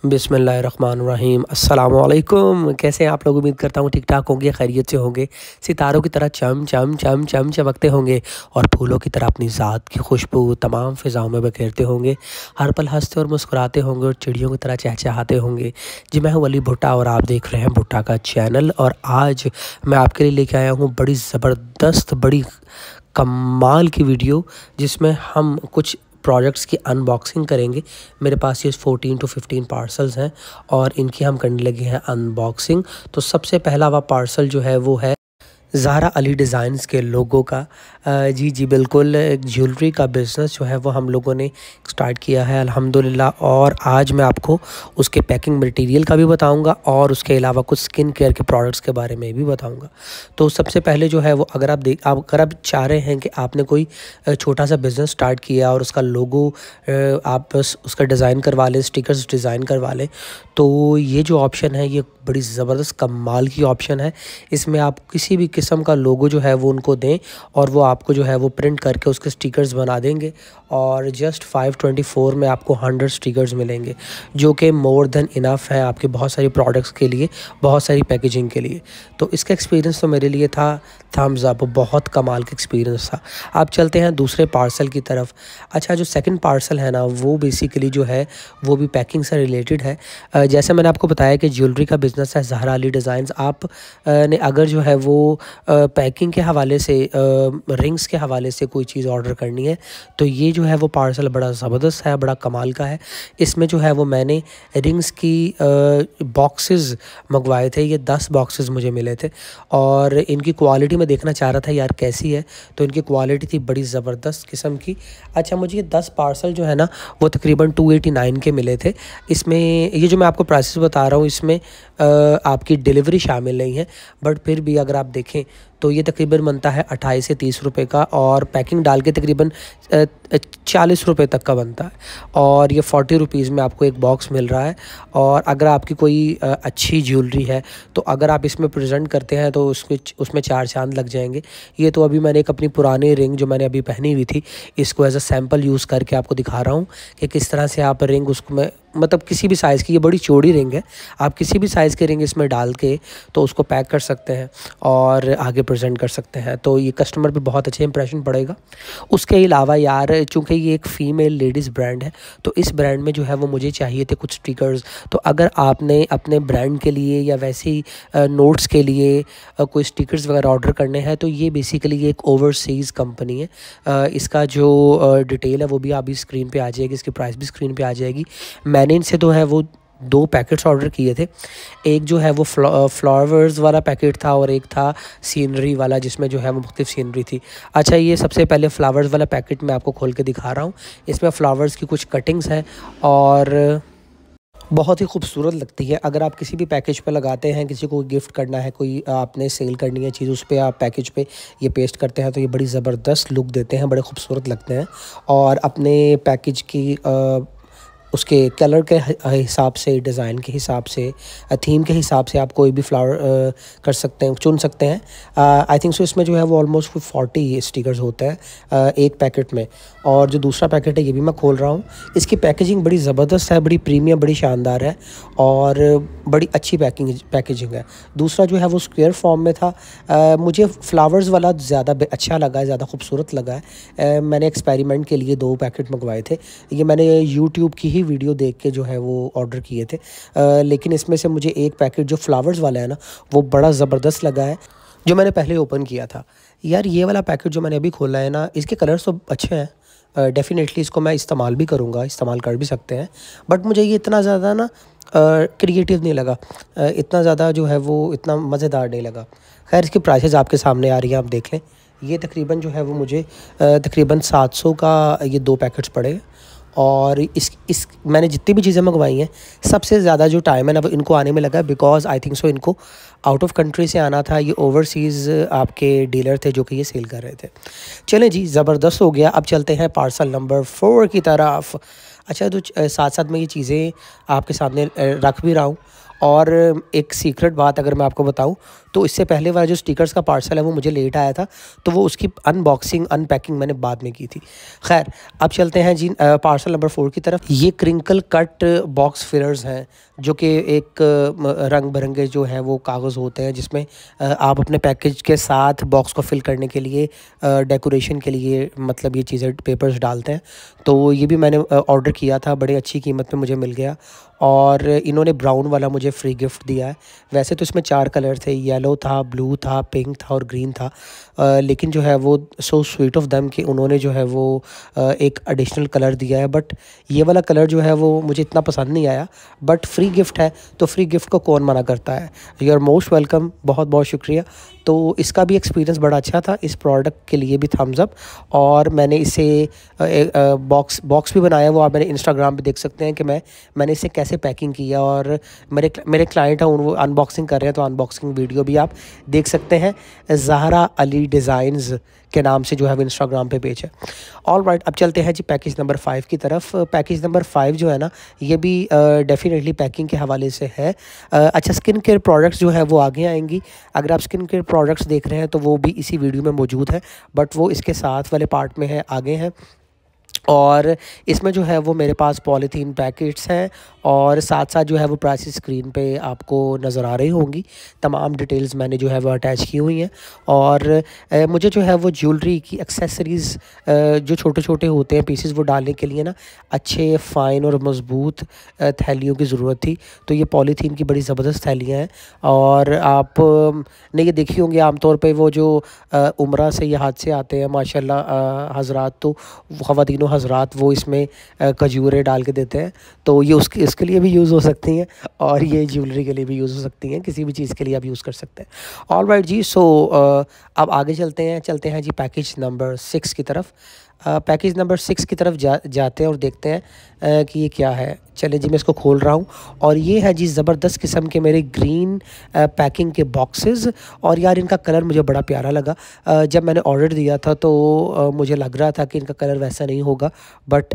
बिस्मिल्लाहिर्रहमानिर्रहीम। अस्सलाम वालेकुम। कैसे हैं आप लोग? उम्मीद करता हूँ ठीक ठाक होंगे, खैरियत से होंगे, सितारों की तरह चम चम चम चम चमकते होंगे और फूलों की तरह अपनी ज़ात की खुशबू तमाम फ़िज़ाओं में बखेरते होंगे, हर पल हंसते और मुस्कुराते होंगे और चिड़ियों की तरह चहचहाते होंगे। जी, मैं हूँ अली भुट्टा और आप देख रहे हैं भुट्टा का चैनल। और आज मैं आपके लिए लेके आया हूँ बड़ी ज़बरदस्त, बड़ी कमाल की वीडियो, जिसमें हम कुछ प्रोडक्ट्स की अनबॉक्सिंग करेंगे। मेरे पास ये 14 to 15 पार्सल्स हैं और इनकी हम करने लगे हैं अनबॉक्सिंग। तो सबसे पहला वह पार्सल जो है वो है ज़ारा अली डिज़ाइंस के लोगों का। जी बिल्कुल, ज्वेलरी का बिज़नेस जो है वो हम लोगों ने स्टार्ट किया है अल्हम्दुलिल्लाह। और आज मैं आपको उसके पैकिंग मटेरियल का भी बताऊंगा और उसके अलावा कुछ स्किन केयर के प्रोडक्ट्स के बारे में भी बताऊंगा। तो सबसे पहले जो है वो अगर आप चाह रहे हैं कि आपने कोई छोटा सा बिज़नेस स्टार्ट किया और उसका लोगो आप बस उसका डिज़ाइन करवा लें, स्टिकर्स डिज़ाइन करवा लें, तो ये जो ऑप्शन है ये बड़ी ज़बरदस्त कमाल की ऑप्शन है। इसमें आप किसी भी किस्म का लोगो जो है वो उनको दें और वो आपको जो है वो प्रिंट करके उसके स्टिकर्स बना देंगे और जस्ट 524 में आपको 100 स्टिकर्स मिलेंगे, जो कि मोर देन इनफ है आपके बहुत सारी प्रोडक्ट्स के लिए, बहुत सारी पैकेजिंग के लिए। तो इसका एक्सपीरियंस तो मेरे लिए था थम्स अप, बहुत कमाल का एक्सपीरियंस था। आप चलते हैं दूसरे पार्सल की तरफ। अच्छा, जो सेकंड पार्सल है ना वो बेसिकली जो है वो भी पैकिंग से रिलेटेड है। जैसे मैंने आपको बताया कि ज्वेलरी का बिज़नेस है ज़ारा अली डिज़ाइंस। आप ने अगर जो है वो पैकिंग के हवाले से, रिंग्स के हवाले से कोई चीज़ ऑर्डर करनी है, तो ये जो है वो पार्सल बड़ा ज़बरदस्त है, बड़ा कमाल का है। इसमें जो है वो मैंने रिंग्स की बॉक्सेस मंगवाए थे। ये 10 बॉक्सेस मुझे मिले थे और इनकी क्वालिटी मैं देखना चाह रहा था यार कैसी है, तो इनकी क्वालिटी थी बड़ी ज़बरदस्त किस्म की। अच्छा, मुझे ये 10 पार्सल जो है ना वो तकरीबन 289 के मिले थे। इसमें ये जो मैं आपको प्राइसेस बता रहा हूँ इसमें आपकी डिलीवरी शामिल नहीं है, बट फिर भी अगर आप देखें तो ये तकरीबन बनता है 28 से 30 रुपए का और पैकिंग डाल के तकरीबन 40 रुपए तक का बनता है। और ये 40 रुपीज़ में आपको एक बॉक्स मिल रहा है। और अगर आपकी कोई अच्छी ज्वेलरी है तो अगर आप इसमें प्रेजेंट करते हैं तो उसमें 4 चांद लग जाएंगे। ये तो अभी मैंने एक अपनी पुरानी रिंग जो मैंने अभी पहनी हुई थी, इसको एज अ सैम्पल यूज़ करके आपको दिखा रहा हूँ कि किस तरह से आप रिंग उसको में मतलब किसी भी साइज़ की, ये बड़ी चौड़ी रिंग है, आप किसी भी साइज़ की रिंग इसमें डाल के तो उसको पैक कर सकते हैं और आगे प्रेजेंट कर सकते हैं। तो ये कस्टमर पे बहुत अच्छे इंप्रेशन पड़ेगा। उसके अलावा यार, चूँकि ये एक फ़ीमेल लेडीज़ ब्रांड है तो इस ब्रांड में जो है वो मुझे चाहिए थे कुछ स्टिकर्स। तो अगर आपने अपने ब्रांड के लिए या वैसे ही नोट्स के लिए कोई स्टिकर्स वगैरह ऑर्डर करने हैं तो ये बेसिकली ये एक ओवरसीज़ कंपनी है। इसका जो डिटेल है वो भी अभी स्क्रीन पे आ जाएगी, इसकी प्राइस भी स्क्रीन पे आ जाएगी। मैंने इनसे तो है वो 2 पैकेट्स ऑर्डर किए थे। एक जो है वो फ्लावर्स वाला पैकेट था और एक था सीनरी वाला, जिसमें जो है वो मुख्तलिफ सीनरी थी। अच्छा, ये सबसे पहले फ्लावर्स वाला पैकेट मैं आपको खोल के दिखा रहा हूँ। इसमें फ्लावर्स की कुछ कटिंग्स हैं और बहुत ही खूबसूरत लगती है। अगर आप किसी भी पैकेज पे लगाते हैं, किसी को गिफ्ट करना है, कोई आपने सेल करनी है चीज़, उस पर आप पैकेज पे ये पेस्ट करते हैं तो ये बड़ी ज़बरदस्त लुक देते हैं, बड़े खूबसूरत लगते हैं। और अपने पैकेज की उसके कलर के हिसाब से, डिज़ाइन के हिसाब से, थीम के हिसाब से आप कोई भी फ्लावर कर सकते हैं, चुन सकते हैं। आई थिंक सो इसमें जो है वो ऑलमोस्ट 40 स्टिकर्स होते हैं एक पैकेट में। और जो दूसरा पैकेट है ये भी मैं खोल रहा हूँ। इसकी पैकेजिंग बड़ी ज़बरदस्त है, बड़ी प्रीमियम, बड़ी शानदार है और बड़ी अच्छी पैकेजिंग है। दूसरा जो है वो स्क्वायर फॉर्म में था। मुझे फ्लावर्स वाला ज़्यादा अच्छा लगा, ज़्यादा खूबसूरत लगा है। मैंने एक्सपेरिमेंट के लिए 2 पैकेट मंगवाए थे। ये मैंने यूट्यूब की ही वीडियो देख के जो है वो ऑर्डर किए थे। लेकिन इसमें से मुझे एक पैकेट जो फ्लावर्स वाला है ना वो बड़ा ज़बरदस्त लगा है, जो मैंने पहले ओपन किया था। यार, ये वाला पैकेट जो मैंने अभी खोला है ना, इसके कलर्स तो अच्छे हैं, डेफ़िनेटली इसको मैं इस्तेमाल भी करूँगा, इस्तेमाल कर भी सकते हैं। बट मुझे ये इतना ज़्यादा ना क्रिएटिव नहीं लगा, इतना ज़्यादा जो है वो इतना मज़ेदार नहीं लगा। खैर, इसकी प्राइसेस आपके सामने आ रही हैं, आप देख लें। ये तकरीबन जो है वो मुझे तकरीबन 700 का ये 2 पैकेट्स पड़े। और इस मैंने जितनी भी चीज़ें मंगवाई हैं सबसे ज़्यादा जो टाइम है ना वो इनको आने में लगा, बिकॉज़ आई थिंक सो इनको आउट ऑफ कंट्री से आना था। ये ओवरसीज़ आपके डीलर थे जो कि ये सेल कर रहे थे। चलें जी, ज़बरदस्त हो गया। अब चलते हैं पार्सल नंबर 4 की तरफ। अच्छा, तो साथ साथ में ये चीज़ें आपके सामने रख भी रहा हूँ और एक सीक्रेट बात अगर मैं आपको बताऊं तो इससे पहले वाला जो स्टिकर्स का पार्सल है वो मुझे लेट आया था, तो वो उसकी अनबॉक्सिंग अनपैकिंग मैंने बाद में की थी। खैर अब चलते हैं जी पार्सल नंबर 4 की तरफ। ये क्रिंकल कट बॉक्स फिलर्स हैं जो कि एक रंग बिरंगे जो है वो कागज़ होते हैं जिसमें आप अपने पैकेज के साथ बॉक्स को फिल करने के लिए डेकोरेशन के लिए मतलब ये चीज़ें पेपर्स डालते हैं। तो ये भी मैंने ऑर्डर किया था, बड़ी अच्छी कीमत पे मुझे मिल गया और इन्होंने ब्राउन वाला मुझे फ्री गिफ्ट दिया है। वैसे तो इसमें 4 कलर थे, येलो था, ब्लू था, पिंक था और ग्रीन था, लेकिन जो है वो सो स्वीट ऑफ देम कि उन्होंने जो है वो एक एडिशनल कलर दिया है। बट ये वाला कलर जो है वो मुझे इतना पसंद नहीं आया, बट फ्री गिफ्ट है तो फ्री गिफ्ट को कौन मना करता है। यू आर मोस्ट वेलकम, बहुत बहुत शुक्रिया। तो इसका भी एक्सपीरियंस बड़ा अच्छा था, इस प्रोडक्ट के लिए भी थम्स अप। और मैंने इसे बॉक्स भी बनाया, वो आप मेरे इंस्टाग्राम पे देख सकते हैं कि मैंने इसे कैसे पैकिंग किया। और मेरे क्लाइंट हैं वो अनबॉक्सिंग कर रहे हैं, तो अनबॉक्सिंग वीडियो भी आप देख सकते हैं। ज़हरा अली डिज़ाइंस के नाम से जो है वो इंस्टाग्राम पे पेज है। ऑल राइट, अब चलते हैं जी पैकेज नंबर 5 की तरफ। पैकेज नंबर 5 जो है ना, ये भी डेफिनेटली पैकिंग के हवाले से है। अच्छा, स्किन केयर प्रोडक्ट्स जो है वो आगे आएंगी। अगर आप स्किन केयर प्रोडक्ट्स देख रहे हैं तो वो भी इसी वीडियो में मौजूद है, बट वो इसके साथ वाले पार्ट में है, आगे हैं। और इसमें जो है वो मेरे पास पॉलीथीन पैकेट्स हैं और साथ साथ जो है वो प्राइस स्क्रीन पे आपको नज़र आ रही होंगी। तमाम डिटेल्स मैंने जो है वो अटैच की हुई हैं। और मुझे जो है वो ज्वेलरी की एक्सेसरीज़ जो छोटे छोटे होते हैं पीसेस, वो डालने के लिए ना अच्छे फ़ाइन और मज़बूत थैलियों की ज़रूरत थी। तो ये पॉलीथीन की बड़ी ज़बरदस्त थैलियाँ हैं और आप ने ये देखी होंगी आमतौर पर वो जो उम्रा से या हाथ से आते हैं माशाल्लाह हज़रात, तो ख़वातीन हज़रात वो इसमें खजूरें डाल के देते हैं। तो ये इसके लिए भी यूज़ हो सकती हैं और ये ज्वेलरी के लिए भी यूज़ हो सकती हैं, किसी भी चीज़ के लिए आप यूज़ कर सकते हैं। ऑल राइट जी, सो अब आगे चलते हैं जी पैकेज नंबर 6 की तरफ। पैकेज नंबर 6 की तरफ जाते हैं और देखते हैं कि ये क्या है। चलिए जी, मैं इसको खोल रहा हूँ और ये है जी ज़बरदस्त किस्म के मेरे ग्रीन पैकिंग के बॉक्सेस। और यार इनका कलर मुझे बड़ा प्यारा लगा। जब मैंने ऑर्डर दिया था तो मुझे लग रहा था कि इनका कलर वैसा नहीं होगा, बट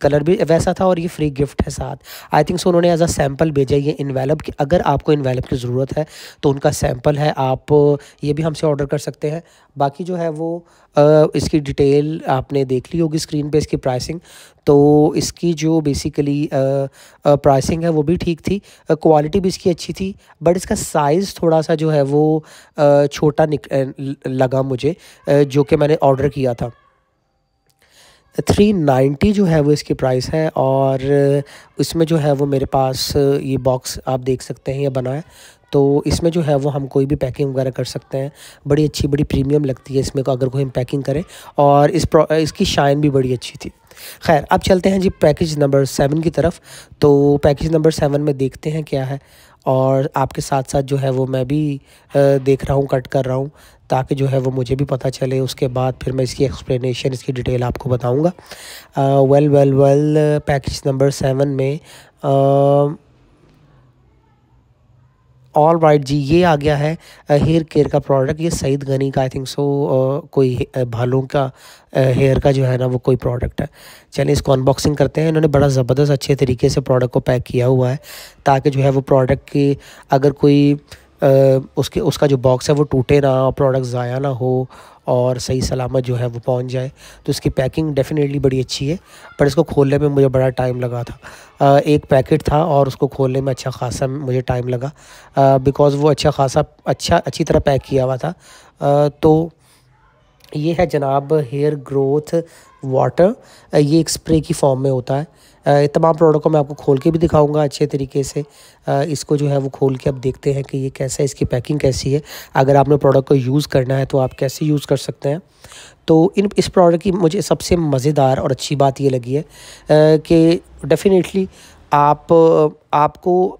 कलर भी वैसा था और ये फ्री गिफ्ट है साथ। आई थिंक सो उन्होंने एज अ सैम्पल भेजा ये इन्वेलप की। अगर आपको इन्वेलप की ज़रूरत है तो उनका सैम्पल है, आप ये भी हमसे ऑर्डर कर सकते हैं। बाकी जो है वो इसकी डिटेल आपने देख ली होगी स्क्रीन पे, इसकी प्राइसिंग। तो इसकी जो बेसिकली प्राइसिंग है वो भी ठीक थी, क्वालिटी भी इसकी अच्छी थी, बट इसका साइज़ थोड़ा सा जो है वो छोटा लगा मुझे, जो कि मैंने ऑर्डर किया था। 390 जो है वो इसकी प्राइस है। और इसमें जो है वो मेरे पास ये बॉक्स आप देख सकते हैं, ये बना है। तो इसमें जो है वो हम कोई भी पैकिंग वगैरह कर सकते हैं। बड़ी अच्छी, बड़ी प्रीमियम लगती है इसमें को अगर कोई हम पैकिंग करें। और इसकी शाइन भी बड़ी अच्छी थी। खैर अब चलते हैं जी पैकेज नंबर 7 की तरफ। तो पैकेज नंबर 7 में देखते हैं क्या है, और आपके साथ साथ जो है वो मैं भी देख रहा हूँ, कट कर रहा हूँ, ताकि जो है वो मुझे भी पता चले। उसके बाद फिर मैं इसकी एक्सप्लेनेशन, इसकी डिटेल आपको बताऊँगा। वेल पैकेज नंबर 7 में ऑल राइट जी, ये आ गया है हेयर केयर का प्रोडक्ट। ये सईद गनी का आई थिंक सो कोई बालों का हेयर का जो है ना वो कोई प्रोडक्ट है। चलिए इसको अनबॉक्सिंग करते हैं। इन्होंने बड़ा ज़बरदस्त अच्छे तरीके से प्रोडक्ट को पैक किया हुआ है, ताकि जो है वो प्रोडक्ट की अगर कोई उसका जो बॉक्स है वो टूटे ना, प्रोडक्ट ज़ाया ना हो और सही सलामत जो है वो पहुंच जाए। तो इसकी पैकिंग डेफिनेटली बड़ी अच्छी है, पर इसको खोलने में मुझे बड़ा टाइम लगा था। एक पैकेट था और उसको खोलने में अच्छा खासा मुझे टाइम लगा, बिकॉज़ वो अच्छी तरह पैक किया हुआ था। तो ये है जनाब हेयर ग्रोथ वाटर। ये एक स्प्रे की फॉर्म में होता है। तमाम प्रोडक्ट को मैं आपको खोल के भी दिखाऊंगा अच्छे तरीके से। इसको जो है वो खोल के अब देखते हैं कि ये कैसा है, इसकी पैकिंग कैसी है। अगर आपने प्रोडक्ट को यूज़ करना है तो आप कैसे यूज़ कर सकते हैं। तो इस प्रोडक्ट की मुझे सबसे मज़ेदार और अच्छी बात ये लगी है कि डेफिनेटली आपको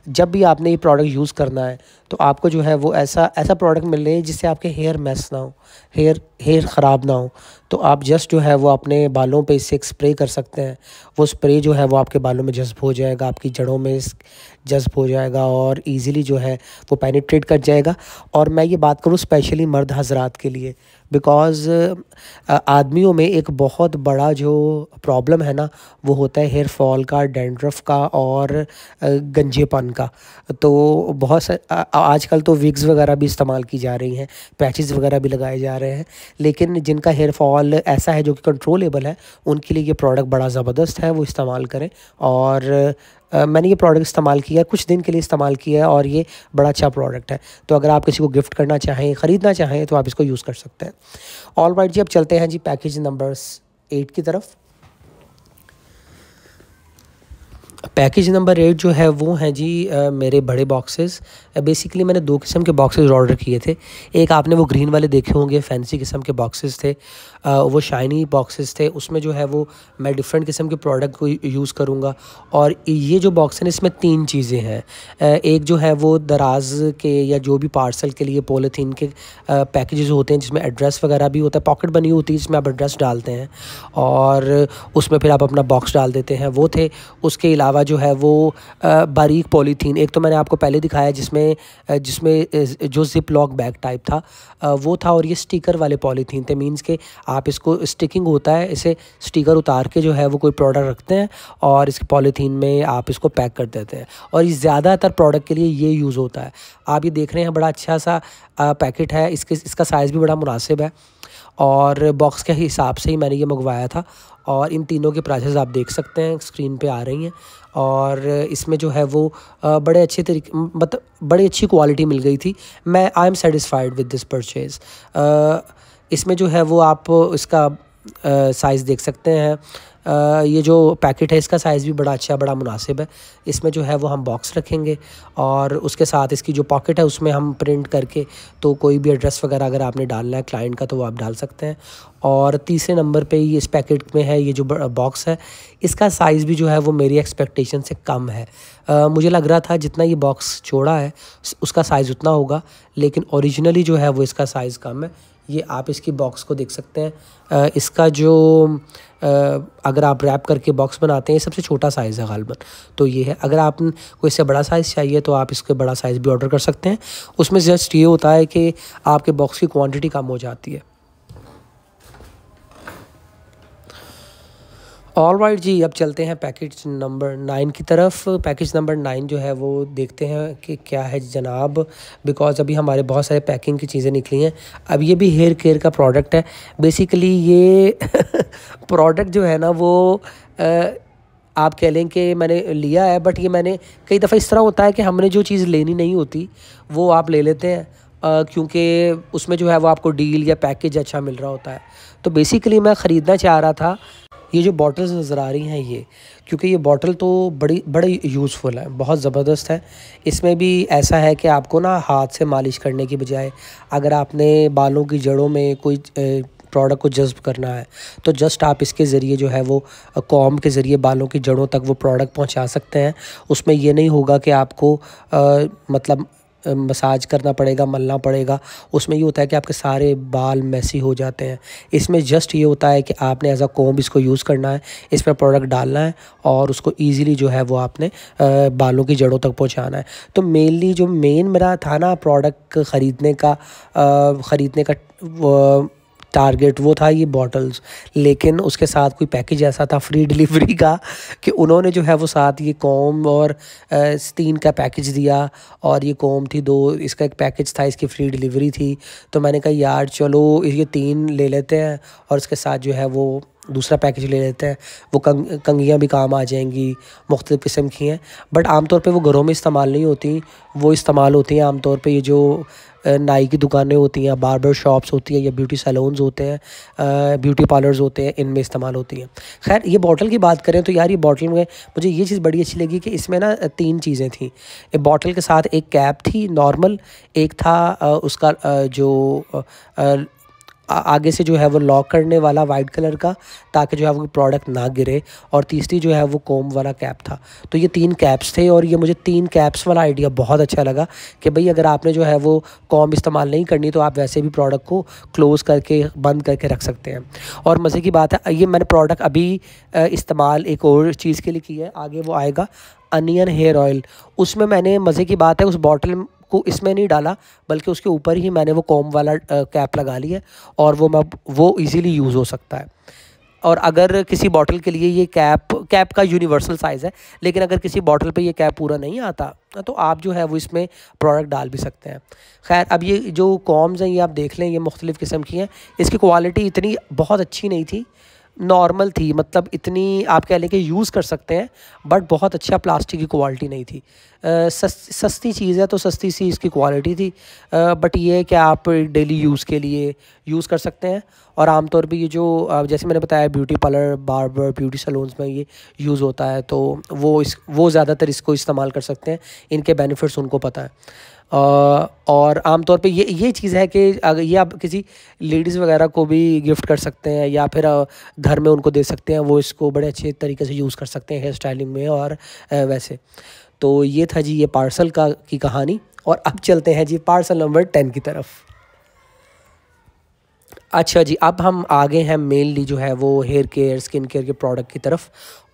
जब भी आपने ये प्रोडक्ट यूज़ करना है तो आपको जो है वो ऐसा प्रोडक्ट मिल रही है जिससे आपके हेयर मैस ना हो, हेयर ख़राब ना हो। तो आप जस्ट जो है वो अपने बालों पे इससे एक स्प्रे कर सकते हैं। वो स्प्रे जो है वो आपके बालों में जज़्ब हो जाएगा, आपकी जड़ों में जज़्ब हो जाएगा और इजीली जो है वो पेनिट्रेट कर जाएगा। और मैं ये बात करूँ स्पेशली मर्द हज़रात के लिए, बिकॉज़ आदमियों में एक बहुत बड़ा जो प्रॉब्लम है ना, वो होता है हेयर फॉल का, डैंड्रफ का और गंजेपन का। तो आजकल तो विग्स वगैरह भी इस्तेमाल की जा रही हैं, पैचेस वगैरह भी लगाए जा रहे हैं, लेकिन जिनका हेयर फॉल ऐसा है जो कि कंट्रोलेबल है, उनके लिए ये प्रोडक्ट बड़ा ज़बरदस्त है, वो इस्तेमाल करें। और मैंने ये प्रोडक्ट इस्तेमाल किया है, कुछ दिन के लिए इस्तेमाल किया है, और ये बड़ा अच्छा प्रोडक्ट है। तो अगर आप किसी को गिफ्ट करना चाहें, ख़रीदना चाहें, तो आप इसको यूज़ कर सकते हैं। ऑल राइट जी, अब चलते हैं जी पैकेज नंबर 8 की तरफ। पैकेज नंबर 8 जो है वो हैं जी मेरे बड़े बॉक्सेस। बेसिकली मैंने 2 किस्म के बॉक्सेस ऑर्डर किए थे। एक आपने वो ग्रीन वाले देखे होंगे, फैंसी किस्म के बॉक्सेस थे, वो शाइनी बॉक्सेस थे। उसमें जो है वो मैं डिफरेंट किस्म के प्रोडक्ट को यूज़ करूँगा। और ये जो बॉक्स है इसमें 3 चीज़ें हैं। एक जो है वो दराज के या जो भी पार्सल के लिए पॉलीथीन के पैकेजेस होते हैं, जिसमें एड्रेस वगैरह भी होता है, पॉकेट बनी होती है जिसमें आप एड्रेस डालते हैं और उसमें फिर आप अपना बॉक्स डाल देते हैं, वो थे। उसके अलावा जो है वो बारीक पॉलीथीन, एक तो मैंने आपको पहले दिखाया जिसमें जो ज़िप लॉक बैग टाइप था, वो था। और ये स्टिकर वाले पॉलीथीन थे, मींस के आप इसको स्टिकिंग होता है, इसे स्टिकर उतार के जो है वो कोई प्रोडक्ट रखते हैं और इसके पॉलीथीन में आप इसको पैक कर देते हैं। और ये ज़्यादातर प्रोडक्ट के लिए ये यूज़ होता है। आप ये देख रहे हैं, बड़ा अच्छा सा पैकेट है, इसका साइज़ भी बड़ा मुनासिब है और बॉक्स के हिसाब से ही मैंने ये मंगवाया था। और इन तीनों के प्राइसेस आप देख सकते हैं, स्क्रीन पे आ रही हैं। और इसमें जो है वो बड़े अच्छे तरीके, मतलब बड़ी अच्छी क्वालिटी मिल गई थी। I am satisfied with this purchase. इसमें जो है वो आप इसका साइज़ देख सकते हैं। ये जो पैकेट है इसका साइज़ भी बड़ा अच्छा, बड़ा मुनासिब है। इसमें जो है वो हम बॉक्स रखेंगे और उसके साथ इसकी जो पॉकेट है उसमें हम प्रिंट करके, तो कोई भी एड्रेस वगैरह अगर आपने डालना है क्लाइंट का तो वो आप डाल सकते हैं। और तीसरे नंबर पे ही इस पैकेट में है ये जो बॉक्स है, इसका साइज़ भी जो है वो मेरी एक्सपेक्टेशन से कम है। मुझे लग रहा था जितना ये बॉक्स चौड़ा है उसका साइज़ उतना होगा, लेकिन ओरिजिनली जो है वो इसका साइज़ कम है। ये आप इसकी बॉक्स को देख सकते हैं। इसका जो अगर आप रैप करके बॉक्स बनाते हैं, ये सबसे छोटा साइज़ है गालिबन, तो ये है। अगर आप कोई इससे बड़ा साइज़ चाहिए तो आप इसके बड़ा साइज़ भी ऑर्डर कर सकते हैं। उसमें जस्ट ये होता है कि आपके बॉक्स की क्वांटिटी कम हो जाती है। ऑल राइट जी, अब चलते हैं पैकेज नंबर 9 की तरफ। पैकेज नंबर 9 जो है वो देखते हैं कि क्या है जनाब, बिकॉज़ अभी हमारे बहुत सारे पैकिंग की चीज़ें निकली हैं। अब ये भी हेयर केयर का प्रोडक्ट है। बेसिकली ये प्रोडक्ट जो है ना वो आप कह लें कि मैंने लिया है, बट ये मैंने कई दफ़ा इस तरह होता है कि हमने जो चीज़ लेनी नहीं होती वो आप ले लेते हैं, क्योंकि उसमें जो है वो आपको डील या पैकेज अच्छा मिल रहा होता है। तो बेसिकली मैं ख़रीदना चाह रहा था ये जो बॉटल्स नज़र आ रही हैं ये, क्योंकि ये बॉटल तो बड़ी यूज़फुल है, बहुत ज़बरदस्त है। इसमें भी ऐसा है कि आपको ना हाथ से मालिश करने की बजाय अगर आपने बालों की जड़ों में कोई प्रोडक्ट को जज़्ब करना है तो जस्ट आप इसके ज़रिए जो है वो कॉम के ज़रिए बालों की जड़ों तक वो प्रोडक्ट पहुंचा सकते हैं। उसमें ये नहीं होगा कि आपको मतलब मसाज करना पड़ेगा, मलना पड़ेगा। उसमें ये होता है कि आपके सारे बाल मैसी हो जाते हैं। इसमें जस्ट ये होता है कि आपने एज अ कॉम्ब इसको यूज़ करना है, इस पर प्रोडक्ट डालना है और उसको ईज़िली जो है वो आपने बालों की जड़ों तक पहुंचाना है। तो मेनली जो मेरा था ना प्रोडक्ट ख़रीदने का टारगेट, वो था ये बॉटल्स। लेकिन उसके साथ कोई पैकेज ऐसा था फ्री डिलीवरी का कि उन्होंने जो है वो साथ ये कॉम और 3 का पैकेज दिया, और ये कॉम थी 2, इसका एक पैकेज था, इसकी फ्री डिलीवरी थी। तो मैंने कहा यार चलो ये 3 ले लेते हैं और इसके साथ जो है वो दूसरा पैकेज ले लेते हैं। वो कंघियाँ भी काम आ जाएंगी, मुख्तलिफ़ किस्म की हैं, बट आमतौर पे वो घरों में इस्तेमाल नहीं होती। वो इस्तेमाल होती हैं आमतौर पे ये जो नाई की दुकानें होती हैं, बार्बर शॉप्स होती हैं या ब्यूटी सैलून्स होते हैं, ब्यूटी पार्लर्स होते हैं, इनमें इस्तेमाल होती हैं। खैर ये बॉटल की बात करें तो यार ये बॉटल में मुझे ये चीज़ बड़ी अच्छी लगी कि इसमें ना 3 चीज़ें थी। एक बॉटल के साथ एक कैप थी नॉर्मल, एक था उसका जो आगे से जो है वो लॉक करने वाला वाइट कलर का, ताकि जो है वो प्रोडक्ट ना गिरे, और तीसरी जो है वो कोम वाला कैप था। तो ये 3 कैप्स थे और ये मुझे 3 कैप्स वाला आइडिया बहुत अच्छा लगा कि भाई अगर आपने जो है वो कॉम इस्तेमाल नहीं करनी तो आप वैसे भी प्रोडक्ट को क्लोज़ करके बंद करके रख सकते हैं। और मज़े की बात है, ये मैंने प्रोडक्ट अभी इस्तेमाल एक और चीज़ के लिए किया है, आगे वो आएगा अनियन हेयर ऑयल। उसमें मैंने, मज़े की बात है, उस बॉटल को इसमें नहीं डाला, बल्कि उसके ऊपर ही मैंने वो कॉम वाला कैप लगा लिया और वो इजीली यूज़ हो सकता है। और अगर किसी बॉटल के लिए ये कैप का यूनिवर्सल साइज़ है, लेकिन अगर किसी बॉटल पे ये कैप पूरा नहीं आता तो आप जो है वो इसमें प्रोडक्ट डाल भी सकते हैं। खैर, अब ये जो कॉम्स हैं ये आप देख लें, ये मुख्तलिफ़ किस्म की हैं। इसकी क्वालिटी इतनी बहुत अच्छी नहीं थी, नॉर्मल थी, मतलब इतनी आप कह लें कि यूज़ कर सकते हैं, बट बहुत अच्छा प्लास्टिक की क्वालिटी नहीं थी। सस्ती चीज़ है तो सस्ती सी इसकी क्वालिटी थी, बट ये है कि आप डेली यूज़ के लिए यूज़ कर सकते हैं। और आमतौर पे ये जो जैसे मैंने बताया beauty parlour, barber, beauty saloons में ये यूज़ होता है, तो वो ज़्यादातर इसको इस्तेमाल कर सकते हैं, इनके बेनिफिट्स उनको पता है। और आमतौर पे ये चीज़ है कि अगर ये आप किसी लेडीज़ वगैरह को भी गिफ्ट कर सकते हैं या फिर घर में उनको दे सकते हैं, वो इसको बड़े अच्छे तरीके से यूज़ कर सकते हैं हेयर स्टाइलिंग में और वैसे। तो ये था जी ये पार्सल की कहानी। और अब चलते हैं जी पार्सल नंबर 10 की तरफ। अच्छा जी, अब हम आगे हैं मेनली जो है वो हेयर केयर, स्किन केयर के प्रोडक्ट की तरफ।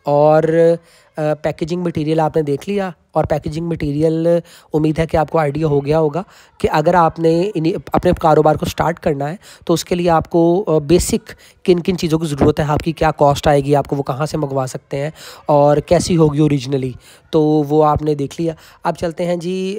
और पैकेजिंग मटेरियल आपने देख लिया, और पैकेजिंग मटेरियल उम्मीद है कि आपको आइडिया हो गया होगा कि अगर आपने अपने कारोबार को स्टार्ट करना है तो उसके लिए आपको बेसिक किन किन चीज़ों की ज़रूरत है, आपकी क्या कॉस्ट आएगी, आपको वो कहाँ से मंगवा सकते हैं और कैसी होगी ओरिजिनली, तो वो आपने देख लिया। अब चलते हैं जी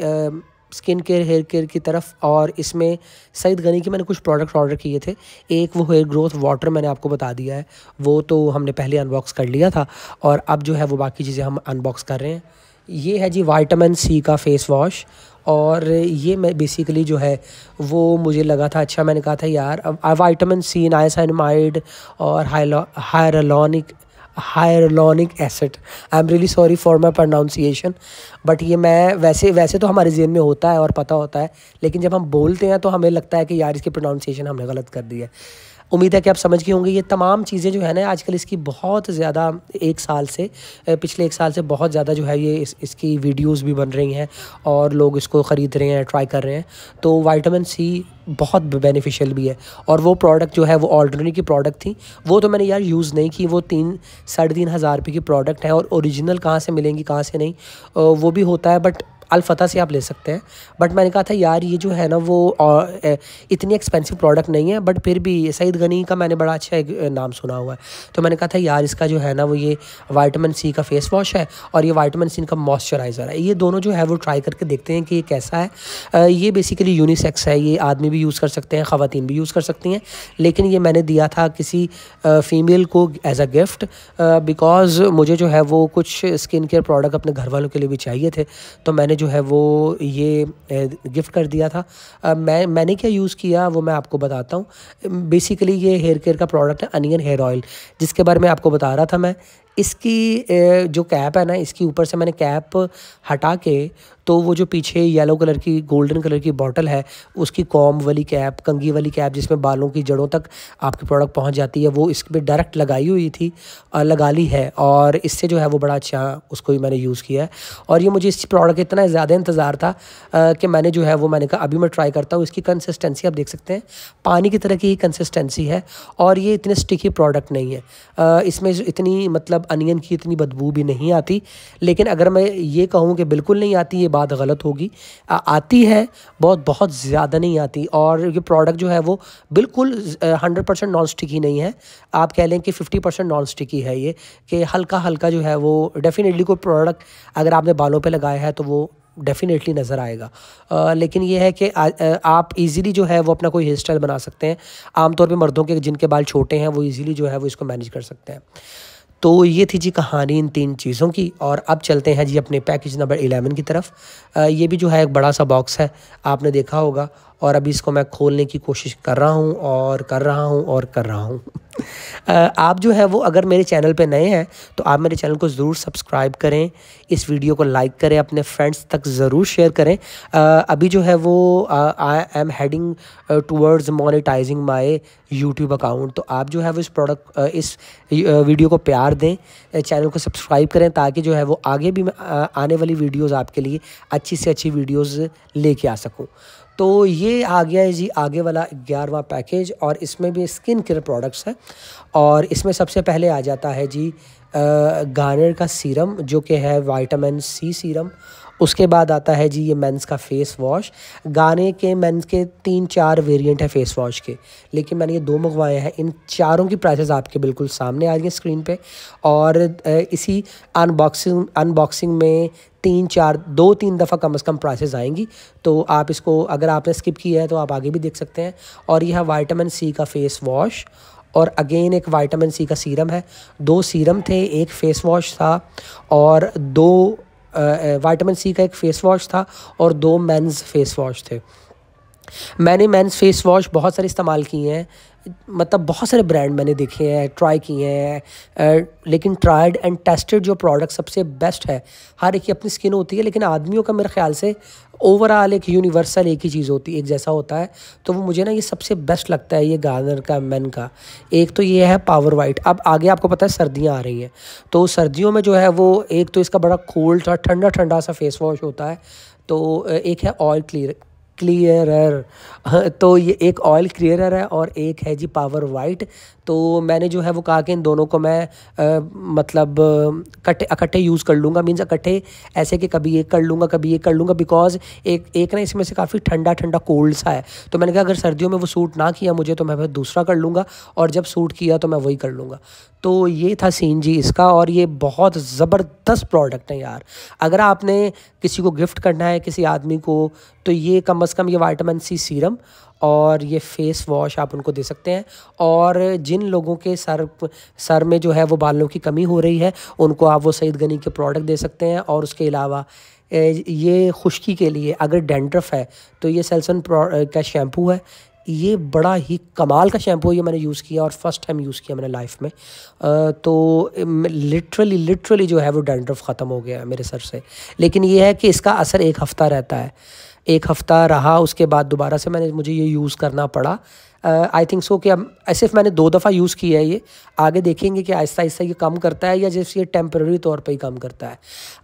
स्किन केयर, हेयर केयर की तरफ। और इसमें सईद गनी के मैंने कुछ प्रोडक्ट ऑर्डर किए थे। एक वो हेयर ग्रोथ वाटर मैंने आपको बता दिया है, वो तो हमने पहले अनबॉक्स कर लिया था, और अब जो है वो बाकी चीज़ें हम अनबॉक्स कर रहे हैं। ये है जी विटामिन सी का फेस वॉश, और ये मैं बेसिकली जो है वो मुझे लगा था अच्छा, मैंने कहा था यार विटामिन सी, नाइसिनामाइड और hyaluronic acid, I am really sorry for my pronunciation, but ये मैं वैसे तो हमारे ज़हन में होता है और पता होता है, लेकिन जब हम बोलते हैं तो हमें लगता है कि यार इसकी प्रोनाउंसिएशन हमने गलत कर दी है। उम्मीद है कि आप समझ गए होंगे। ये तमाम चीज़ें जो है ना आजकल इसकी बहुत ज़्यादा पिछले एक साल से बहुत ज़्यादा जो है ये इसकी वीडियोस भी बन रही हैं और लोग इसको ख़रीद रहे हैं, ट्राई कर रहे हैं। तो विटामिन सी बहुत बेनिफिशियल भी है। और वो प्रोडक्ट जो है वो ऑर्डिनरी की प्रोडक्ट थी, वो तो मैंने यार यूज़ नहीं की, वो 3-3.5 हज़ार रुपये की प्रोडक्ट है, और ओरिजिनल कहाँ से मिलेंगी कहाँ से नहीं वो भी होता है, बट अल्फ़ता से आप ले सकते हैं। बट मैंने कहा था यार ये जो है ना वो इतनी एक्सपेंसिव प्रोडक्ट नहीं है, बट फिर भी सईद गनी का मैंने बड़ा अच्छा एक नाम सुना हुआ है, तो मैंने कहा था यार इसका जो है ना वो ये विटामिन सी का फेस वॉश है और ये विटामिन सी का मॉइस्चराइज़र है, ये दोनों जो है वो ट्राई करके देखते हैं कि ये कैसा है। ये बेसिकली यूनिसेक्स है, ये आदमी भी यूज़ कर सकते हैं, ख़वातीन भी यूज़ कर सकती हैं, लेकिन ये मैंने दिया था किसी फ़ीमेल को एज अ गिफ्ट, बिकॉज़ मुझे जो है वो कुछ स्किन केयर प्रोडक्ट अपने घर वालों के लिए भी चाहिए थे, तो मैंने जो है वो ये गिफ्ट कर दिया था। मैंने क्या यूज़ किया वो मैं आपको बताता हूँ। बेसिकली ये हेयर केयर का प्रोडक्ट है अनियन हेयर ऑयल, जिसके बारे में आपको बता रहा था मैं। इसकी जो कैप है ना, इसकी ऊपर से मैंने कैप हटा के, तो वो जो पीछे येलो कलर की गोल्डन कलर की बॉटल है, उसकी कॉम वाली कैप, कंघी वाली कैप जिसमें बालों की जड़ों तक आपकी प्रोडक्ट पहुंच जाती है, वो इस पर डायरेक्ट लगाई हुई थी, लगा ली है, और इससे जो है वो बड़ा अच्छा उसको ही मैंने यूज़ किया है। और ये मुझे इस प्रोडक्ट का इतना ज़्यादा इंतज़ार था कि मैंने जो है वो मैंने कहा अभी मैं ट्राई करता हूँ। इसकी कंसिस्टेंसी आप देख सकते हैं, पानी की तरह की कंसिस्टेंसी है, और ये इतने स्टिकी प्रोडक्ट नहीं है। इसमें इतनी मतलब अनियन की इतनी बदबू भी नहीं आती, लेकिन अगर मैं ये कहूँ कि बिल्कुल नहीं आती, ये बात गलत होगी। आती है, बहुत ज़्यादा नहीं आती। और ये प्रोडक्ट जो है वो बिल्कुल 100% नॉन स्टिकी नहीं है, आप कह लें कि 50% नॉन स्टिकी है ये, कि हल्का हल्का जो है वो डेफिनेटली कोई प्रोडक्ट अगर आपने बालों पे लगाया है तो वो डेफिनेटली नज़र आएगा। लेकिन ये है कि आप इजीली जो है वो अपना कोई हेयर स्टाइल बना सकते हैं। आमतौर पे मर्दों के जिनके बाल छोटे हैं वो इजीली जो है वो इसको मैनेज कर सकते हैं। तो ये थी जी कहानी इन 3 चीज़ों की। और अब चलते हैं जी अपने पैकेज नंबर 11 की तरफ। ये भी जो है एक बड़ा सा बॉक्स है, आपने देखा होगा, और अभी इसको मैं खोलने की कोशिश कर रहा हूँ और कर रहा हूँ और कर रहा हूँ। आप जो है वो अगर मेरे चैनल पे नए हैं तो आप मेरे चैनल को ज़रूर सब्सक्राइब करें, इस वीडियो को लाइक करें, अपने फ्रेंड्स तक ज़रूर शेयर करें। अभी जो है वो I am heading towards monetising my YouTube account, तो आप जो है वो इस वीडियो को प्यार दें, चैनल को सब्सक्राइब करें, ताकि जो है वो आगे भी आने वाली वीडियोज़ आपके लिए अच्छी से अच्छी वीडियोज़ लेके आ सकूँ। तो ये आ गया है जी आगे वाला 11वां पैकेज, और इसमें भी स्किन केयर प्रोडक्ट्स है। और इसमें सबसे पहले आ जाता है जी गार्नियर का सीरम जो कि है विटामिन सी सीरम। उसके बाद आता है जी ये मेंस का फेस वॉश। गार्नियर के मेंस के 3-4 वेरिएंट है फेस वॉश के, लेकिन मैंने ये 2 मंगवाए हैं। इन चारों की प्राइसेस आपके बिल्कुल सामने आ रही हैं स्क्रीन पे। और इसी अनबॉक्सिंग में 2-3 दफ़ा कम से कम प्राइसेस आएंगी। तो आप इसको अगर आपने स्किप किया है तो आप आगे भी देख सकते हैं। और यह विटामिन सी का फेस वॉश और अगेन एक विटामिन सी का सीरम है। 2 सीरम थे, एक फेस वॉश था और 2 विटामिन सी का एक फेस वॉश था और 2 मेंस फेस वॉश थे। मैंने मेंस फेस वॉश बहुत सारे इस्तेमाल किए हैं, मतलब बहुत सारे ब्रांड मैंने देखे हैं, ट्राई किए हैं, लेकिन ट्राइड एंड टेस्टेड जो प्रोडक्ट सबसे बेस्ट है। हर एक की अपनी स्किन होती है, लेकिन आदमियों का मेरे ख्याल से ओवरऑल एक यूनिवर्सल एक ही चीज़ होती है, एक जैसा होता है। तो वो मुझे ना ये सबसे बेस्ट लगता है, ये गार्नियर का मेन का। एक तो ये है पावर वाइट। अब आगे आपको पता है सर्दियाँ आ रही हैं, तो सर्दियों में जो है वो एक तो इसका बड़ा कोल्ड और ठंडा ठंडा सा फेस वॉश होता है। तो एक है ऑयल क्लियरर तो ये एक ऑयल क्लियरर है और एक है जी पावर वाइट। तो मैंने जो है वो कहा कि इन दोनों को मैं मतलब इकट्ठे यूज़ कर लूँगा, मीन्स इकट्ठे ऐसे कि कभी एक कर लूँगा कभी एक कर लूँगा, बिकॉज एक ना इसमें से काफ़ी ठंडा ठंडा कोल्ड सा है। तो मैंने कहा अगर सर्दियों में वो सूट ना किया मुझे तो मैं फिर दूसरा कर लूँगा, और जब सूट किया तो मैं वही कर लूँगा। तो ये था सीन जी इसका, और ये बहुत ज़बरदस्त प्रोडक्ट है यार। अगर आपने किसी को गिफ्ट करना है किसी आदमी को, तो ये कम से कम ये विटामिन सी सीरम और ये फेस वॉश आप उनको दे सकते हैं। और जिन लोगों के सर में जो है वो बालों की कमी हो रही है, उनको आप वो सईद गनी के प्रोडक्ट दे सकते हैं। और उसके अलावा ये खुश्की के लिए अगर डैंड्रफ है तो ये सेल्सन का शैम्पू है। ये बड़ा ही कमाल का शैम्पू है, ये मैंने यूज़ किया और फर्स्ट टाइम यूज़ किया मैंने लाइफ में। तो लिटरली जो है वो डैंड्रफ ख़त्म हो गया है मेरे सर से। लेकिन ये है कि इसका असर 1 हफ़्ता रहता है, 1 हफ़्ता रहा, उसके बाद दोबारा से मुझे ये यूज़ करना पड़ा। आई थिंक सो कि अब सिर्फ मैंने 2 दफ़ा यूज़ किया है ये। आगे देखेंगे कि आहिस्ता आहिस्ता ये कम करता है या जैसे ये टेम्परेरी तौर पे ही कम करता है।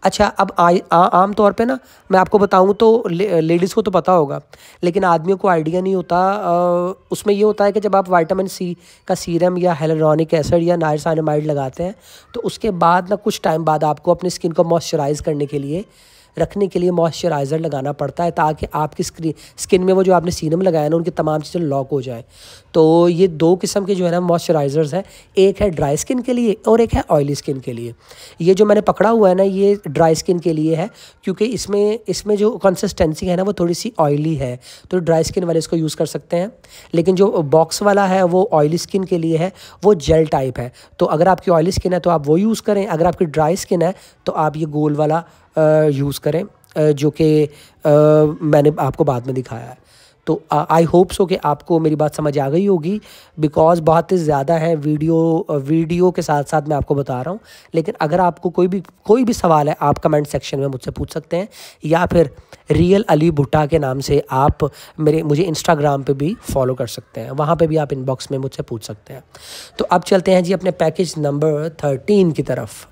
अच्छा, अब आम तौर पे ना मैं आपको बताऊं तो लेडीज़ को तो पता होगा, लेकिन आदमियों को आइडिया नहीं होता। उसमें ये होता है कि जब आप विटामिन सी का सीरम या हेलुरोनिक एसिड या नाइसिनामाइड लगाते हैं, तो उसके बाद ना कुछ टाइम बाद आपको अपनी स्किन को मॉइस्चराइज़ करने के लिए रखने के लिए मॉइस्चराइज़र लगाना पड़ता है, ताकि आपकी स्किन में वो जो आपने सीरम लगाया ना उनकी तमाम चीज़ें लॉक हो जाएं। तो ये 2 किस्म के जो है ना मॉइस्चराइज़र्स हैं, एक है ड्राई स्किन के लिए और एक है ऑयली स्किन के लिए। ये जो मैंने पकड़ा हुआ है ना ये ड्राई स्किन के लिए है, क्योंकि इसमें जो कंसिस्टेंसी है ना वो थोड़ी सी ऑयली है, तो ड्राई स्किन वाले इसको यूज़ कर सकते हैं। लेकिन जो बॉक्स वाला है वो ऑयली स्किन के लिए है, वो जेल टाइप है। तो अगर आपकी ऑयली स्किन है तो आप वो यूज़ करें, अगर आपकी ड्राई स्किन है तो आप ये गोल वाला यूज़ करें, जो कि मैंने आपको बाद में दिखाया है। तो आई होप सो कि आपको मेरी बात समझ आ गई होगी, बिकॉज़ बहुत ही ज़्यादा है वीडियो के साथ साथ मैं आपको बता रहा हूँ। लेकिन अगर आपको कोई भी सवाल है आप कमेंट सेक्शन में मुझसे पूछ सकते हैं, या फिर रियल अली भुट्टा के नाम से आप मुझे इंस्टाग्राम पे भी फॉलो कर सकते हैं, वहाँ पे भी आप इनबॉक्स में मुझसे पूछ सकते हैं। तो अब चलते हैं जी अपने पैकेज नंबर 13 की तरफ।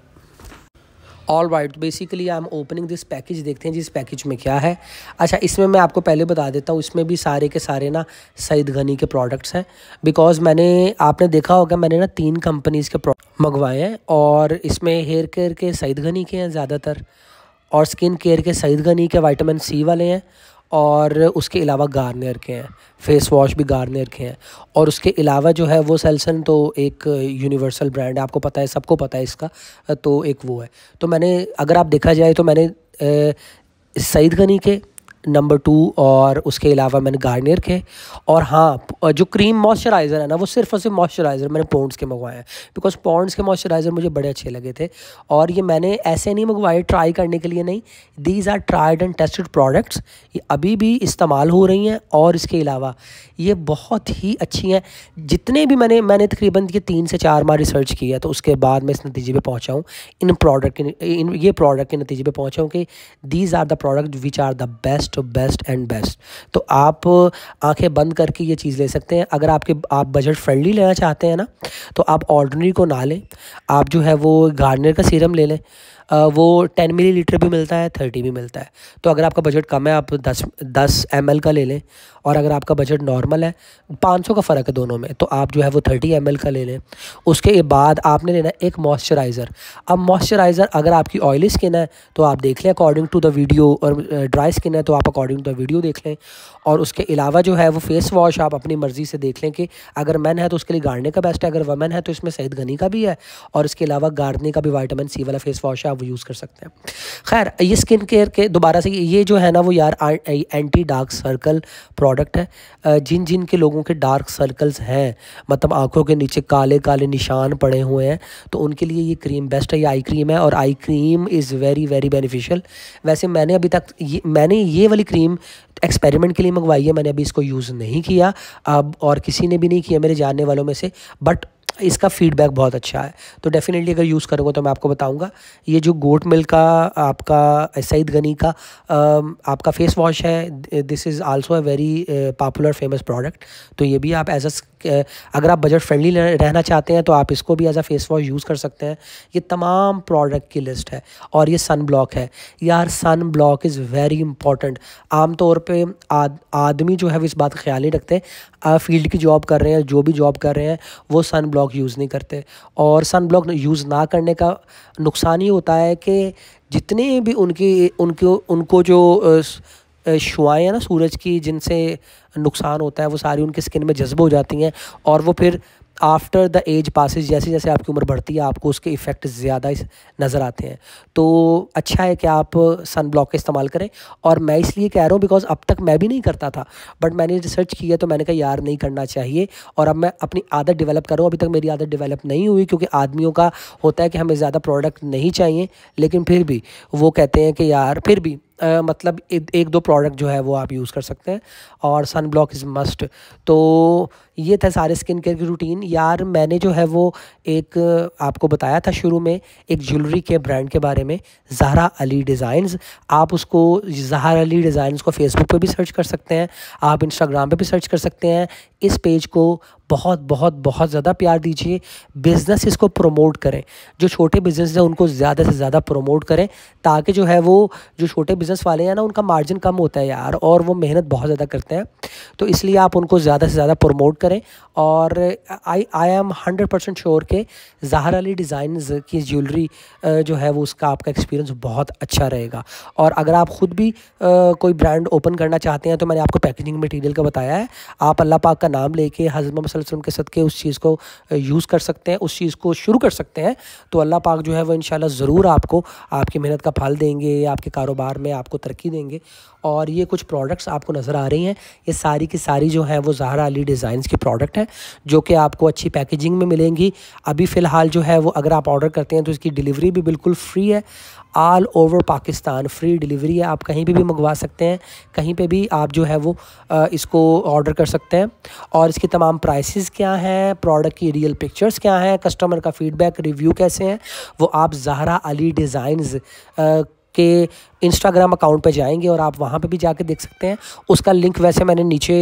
All right, basically I am opening this package. देखते हैं जी इस पैकेज में क्या है। अच्छा, इसमें मैं आपको पहले बता देता हूँ, इसमें भी सारे के सारे ना सईद गनी के प्रोडक्ट्स हैं। बिकॉज़ आपने देखा होगा मैंने ना 3 कंपनीज़ के प्रोडक्ट मंगवाए हैं, और इसमें हेयर केयर के सईद गनी के हैं ज़्यादातर, और स्किन केयर के सईद गनी के विटामिन सी वाले हैं, और उसके अलावा गार्नियर के हैं, फेस वॉश भी गार्नियर के हैं। और उसके अलावा जो है वो सेल्सन तो एक यूनिवर्सल ब्रांड है, आपको पता है, सबको पता है इसका, तो एक वो है। तो मैंने अगर आप देखा जाए तो मैंने सईद गनी के नंबर 2 और उसके अलावा मैंने गार्नियर के, और हाँ जो क्रीम मॉइस्चराइज़र है ना वो सिर्फ और सिर्फ मॉइस्चराइज़र मैंने पॉन्ड्स के मंगवाए हैं, बिकॉज पॉन्ड्स के मॉइस्चराइज़र मुझे बड़े अच्छे लगे थे। और ये मैंने ऐसे नहीं मंगवाए ट्राई करने के लिए, नहीं, these are tried and tested products, ये अभी भी इस्तेमाल हो रही हैं। और इसके अलावा ये बहुत ही अच्छी हैं। जितने भी मैंने तकरीबन 3 से 4 बार रिसर्च किया, तो उसके बाद मैं इस नतीजे पे पहुंचा हूँ, ये प्रोडक्ट के नतीजे पे पहुंचा हूँ कि these are the product which are the best and best. तो आप आंखें बंद करके ये चीज़ ले सकते हैं। अगर आप बजट फ्रेंडली लेना चाहते हैं ना, तो आप ऑर्डिनरी को ना लें, आप जो है वो गार्नियर का सीरम ले लें। वो 10 मिलीलीटर भी मिलता है, 30 भी मिलता है। तो अगर आपका बजट कम है आप 10 ml का ले लें, और अगर आपका बजट नॉर्मल है, 500 का फ़र्क है दोनों में, तो आप जो है वो 30 ml का ले लें। उसके बाद आपने लेना है एक मॉइस्चराइज़र। अब मॉइस्चराइज़र अगर आपकी ऑयली स्किन है तो आप देख लें अकॉर्डिंग टू द वीडियो, और ड्राई स्किन है तो आप अकॉर्डिंग टू द वीडियो देख लें। और उसके अलावा जो है वो फेस वॉश आप अपनी मर्ज़ी से देख लें कि अगर मैन है तो उसके लिए गार्डने का बेस्ट है, अगर वमेन है तो इसमें शहद गनी का भी है, और इसके अलावा गार्डने का भी विटामिन सी वाला फेस वॉश है, आप वो यूज़ कर सकते हैं। खैर, ये स्किन केयर के दोबारा से ये जो है ना वो यार एंटी डार्क सर्कल प्रोडक्ट है। जिन जिन के लोगों के डार्क सर्कल्स हैं, मतलब आंखों के नीचे काले काले निशान पड़े हुए हैं, तो उनके लिए ये क्रीम बेस्ट है। ये आई क्रीम है और eye cream is very very beneficial. वैसे मैंने अभी तक मैंने ये वाली क्रीम एक्सपेरिमेंट के लिए मंगवाई है, मैंने अभी इसको यूज़ नहीं किया अब, और किसी ने भी नहीं किया मेरे जानने वालों में से, बट इसका फीडबैक बहुत अच्छा है। तो डेफिनेटली अगर यूज़ करूँगा तो मैं आपको बताऊँगा। ये जो गोट मिल्क का आपका सईद गनी का आपका फेस वॉश है, this is also a very popular famous product. तो ये भी आप अगर आप बजट फ्रेंडली रहना चाहते हैं तो आप इसको भी as a face wash use कर सकते हैं। ये तमाम प्रोडक्ट की लिस्ट है। और ये सन ब्लॉक है यार, sun block is very important. आमतौर पे आदमी जो है वो इस बात का ख्याल नहीं रखते, फील्ड की जॉब कर रहे हैं, जो भी जॉब कर रहे हैं वो सन ब्लॉक यूज़ नहीं करते। और सन ब्लॉक यूज़ ना करने का नुकसान ये होता है कि जितने भी उनको जो शुआएँ हैं ना सूरज की, जिनसे नुकसान होता है, वो सारी उनकी स्किन में जज़्ब हो जाती हैं, और वो फिर आफ्टर द एज पासिस, जैसे जैसे आपकी उम्र बढ़ती है आपको उसके इफ़ेक्ट ज़्यादा नज़र आते हैं। तो अच्छा है कि आप सन ब्लॉक का इस्तेमाल करें। और मैं इसलिए कह रहा हूँ बिकॉज़ अब तक मैं भी नहीं करता था, बट मैंने रिसर्च किया तो मैंने कहा यार नहीं करना चाहिए, और अब मैं अपनी आदत डेवलप कर रहा हूँ। अभी तक मेरी आदत डेवलप नहीं हुई, क्योंकि आदमियों का होता है कि हमें ज़्यादा प्रोडक्ट नहीं चाहिए, लेकिन फिर भी वो कहते हैं कि यार फिर भी मतलब एक दो प्रोडक्ट जो है वो आप यूज़ कर सकते हैं, और सन ब्लॉक इज़ मस्ट। तो ये था सारे स्किन केयर की रूटीन। यार मैंने जो है वो एक आपको बताया था शुरू में एक ज्वेलरी के ब्रांड के बारे में, ज़हरा अली डिज़ाइंस। आप उसको ज़हरा अली डिज़ाइंस को फेसबुक पे भी सर्च कर सकते हैं, आप इंस्टाग्राम पे भी सर्च कर सकते हैं। इस पेज को बहुत बहुत बहुत ज़्यादा प्यार दीजिए, बिज़नेस इसको प्रमोट करें। जो छोटे बिज़नेस हैं उनको ज़्यादा से ज़्यादा प्रमोट करें, ताकि जो है वो जो छोटे बिज़नेस वाले हैं ना उनका मार्जिन कम होता है यार, और वो मेहनत बहुत ज़्यादा करते हैं। तो इसलिए आप उनको ज़्यादा से ज़्यादा प्रमोट करें। और आई एम 100% श्योर के ज़हरा अली डिज़ाइंस की ज्वेलरी जो है वो उसका आपका एक्सपीरियंस बहुत अच्छा रहेगा। और अगर आप ख़ुद भी कोई ब्रांड ओपन करना चाहते हैं तो मैंने आपको पैकेजिंग मटेरियल का बताया है, आप अल्लाह पाक का नाम लेके हज़रत मोहम्मद सल्लल्लाहु अलैहि वसल्लम के सदक़े उस चीज़ को यूज़ कर सकते हैं, उस चीज़ को शुरू कर सकते हैं। तो अल्लाह पाक जो है वो इंशाल्लाह ज़रूर आपको आपकी मेहनत का फल देंगे, आपके कारोबार में आपको तरक्की देंगे। और ये कुछ प्रोडक्ट्स आपको नज़र आ रही हैं, ये सारी की सारी जो हैं वो ज़हरा अली डिज़ाइंस की प्रोडक्ट हैं, जो कि आपको अच्छी पैकेजिंग में मिलेंगी। अभी फ़िलहाल जो है वो अगर आप ऑर्डर करते हैं तो इसकी डिलीवरी भी बिल्कुल फ्री है, all over Pakistan free delivery है। आप कहीं पे भी मंगवा सकते हैं, कहीं पे भी आप जो है वो इसको ऑर्डर कर सकते हैं। और इसकी तमाम प्राइसेस क्या हैं, प्रोडक्ट की रियल पिक्चर्स क्या हैं, कस्टमर का फ़ीडबैक रिव्यू कैसे हैं, वो आप ज़हरा अली डिज़ाइंस के इंस्टाग्राम अकाउंट पे जाएंगे और आप वहाँ पे भी जाके देख सकते हैं। उसका लिंक वैसे मैंने नीचे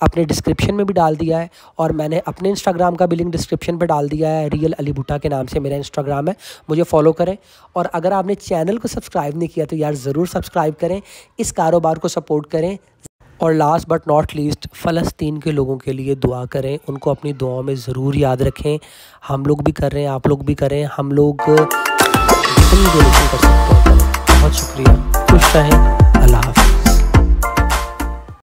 अपने डिस्क्रिप्शन में भी डाल दिया है, और मैंने अपने इंस्टाग्राम का भी लिंक डिस्क्रिप्शन पे डाल दिया है। रियल अली भुट्टा के नाम से मेरा इंस्टाग्राम है, मुझे फॉलो करें। और अगर आपने चैनल को सब्सक्राइब नहीं किया तो यार ज़रूर सब्सक्राइब करें, इस कारोबार को सपोर्ट करें। और लास्ट बट नॉट लीस्ट, फ़लस्तीन के लोगों के लिए दुआ करें, उनको अपनी दुआओं में ज़रूर याद रखें। हम लोग भी कर रहे हैं, आप लोग भी करें, हम लोग जितनी डोनेशन कर सकते हैं। बहुत शुक्रिया, खुश रहें।